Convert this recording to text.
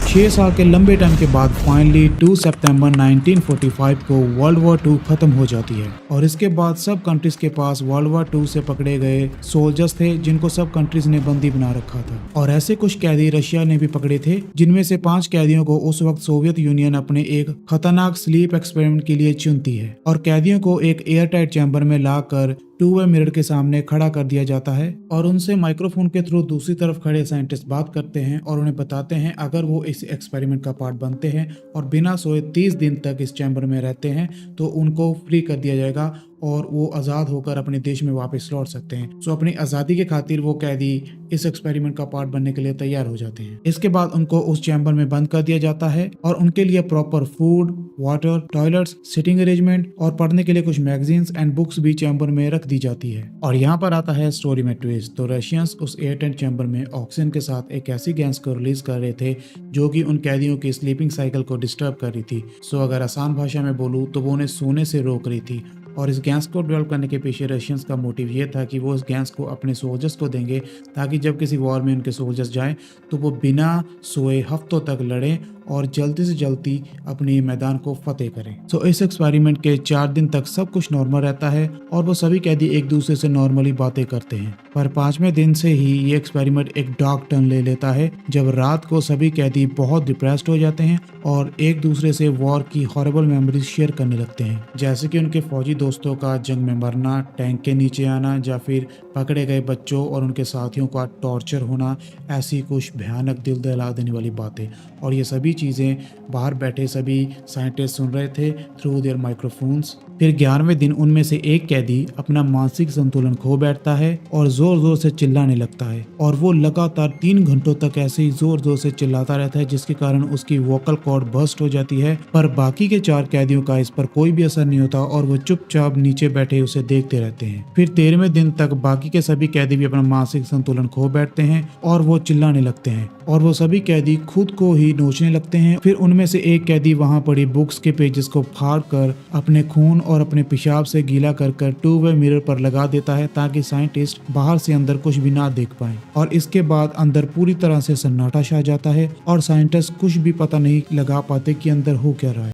6 साल के लंबे टाइम के बाद फाइनली 2 सितंबर 1945 को वर्ल्ड वॉर 2 खत्म हो जाती है और इसके बाद सब कंट्रीज के पास वर्ल्ड वॉर 2 से पकड़े गए सोल्जर्स थे जिनको सब कंट्रीज ने बंदी बना रखा था। और ऐसे कुछ कैदी रशिया ने भी पकड़े थे, जिनमें से 5 कैदियों को उस वक्त सोवियत यूनियन अपने एक खतरनाक स्लीप एक्सपेरिमेंट के लिए चुनती है और कैदियों को एक एयर टाइट चैम्बर में लाकर 2-वे मिरर के सामने खड़ा कर दिया जाता है और उनसे माइक्रोफोन के थ्रू दूसरी तरफ खड़े साइंटिस्ट बात करते हैं और उन्हें बताते हैं अगर वो इस एक्सपेरिमेंट का पार्ट बनते हैं और बिना सोए 30 दिन तक इस चैम्बर में रहते हैं तो उनको फ्री कर दिया जाएगा और वो आज़ाद होकर अपने देश में वापस लौट सकते हैं। सो अपनी आज़ादी के खातिर वो कैदी इस एक्सपेरिमेंट का पार्ट बनने के लिए तैयार हो जाते हैं। इसके बाद उनको उस चैम्बर में बंद कर दिया जाता है और उनके लिए proper food, water, toilets, sitting arrangement और पढ़ने के लिए कुछ मैगजीन्स एंड बुक्स भी चैम्बर में रख दी जाती है। और यहाँ पर आता है स्टोरी में ट्विस्ट। तो रशियंस उस एयरटाइट चैम्बर में ऑक्सीजन के साथ एक ऐसी गैस को रिलीज कर रहे थे जो कि उन कैदियों की स्लीपिंग साइकिल को डिस्टर्ब कर रही थी। सो अगर आसान भाषा में बोलूँ तो वो उन्हें सोने से रोक रही थी। और इस गैस को डेवलप करने के पीछे रशियंस का मोटिव ये था कि वो इस गैस को अपने सोल्जर्स को देंगे ताकि जब किसी वॉर में उनके सोल्जर्स जाएं तो वो बिना सोए हफ्तों तक लड़ें और जल्दी से जल्दी अपने मैदान को फतेह करें। तो इस एक्सपेरिमेंट के 4 दिन तक सब कुछ नॉर्मल रहता है और वो सभी कैदी एक दूसरे से नॉर्मली बातें करते हैं। पर 5वें दिन से ही ये एक्सपेरिमेंट एक डार्क टर्न ले लेता है जब रात को सभी कैदी बहुत डिप्रेस्ड हो जाते हैं और एक दूसरे से वॉर की हॉरिबल मेमोरीज शेयर करने लगते हैं, जैसे कि उनके फौजी दोस्तों का जंग में मरना, टैंक के नीचे आना या फिर पकड़े गए बच्चों और उनके साथियों का टॉर्चर होना। ऐसी कुछ भयानक दिल दहला देने वाली बातें और ये सभी चीज़ें बाहर बैठे सभी साइंटिस्ट सुन रहे थे थ्रू देयर माइक्रोफोन्स। फिर 11वें दिन उनमें से एक कैदी अपना मानसिक संतुलन खो बैठता है और जोर जोर से चिल्लाने लगता है और वो लगातार 3 घंटों तक ऐसे ही जोर जोर से चिल्लाता रहता है जिसके कारण उसकी वोकल कॉर्ड बर्स्ट हो जाती है। पर बाकी के 4 कैदियों का इस पर कोई भी असर नहीं होता और वो चुपचाप नीचे बैठे उसे देखते रहते हैं। फिर 13वें दिन तक बाकी के सभी कैदी भी अपना मानसिक संतुलन खो बैठते हैं और वो चिल्लाने लगते हैं और वो सभी कैदी खुद को ही नोचने लगते हैं। फिर उनमें से एक कैदी वहां पड़ी बुक्स के पेजेस को फाड़ कर अपने खून और अपने पेशाब से गीला कर 2-वे मिरर पर लगा देता है ताकि साइंटिस्ट बाहर से अंदर कुछ भी ना देख पाए। और इसके बाद अंदर पूरी तरह से सन्नाटा छा जाता है और साइंटिस्ट कुछ भी पता नहीं लगा पाते कि अंदर हो क्या रहा है।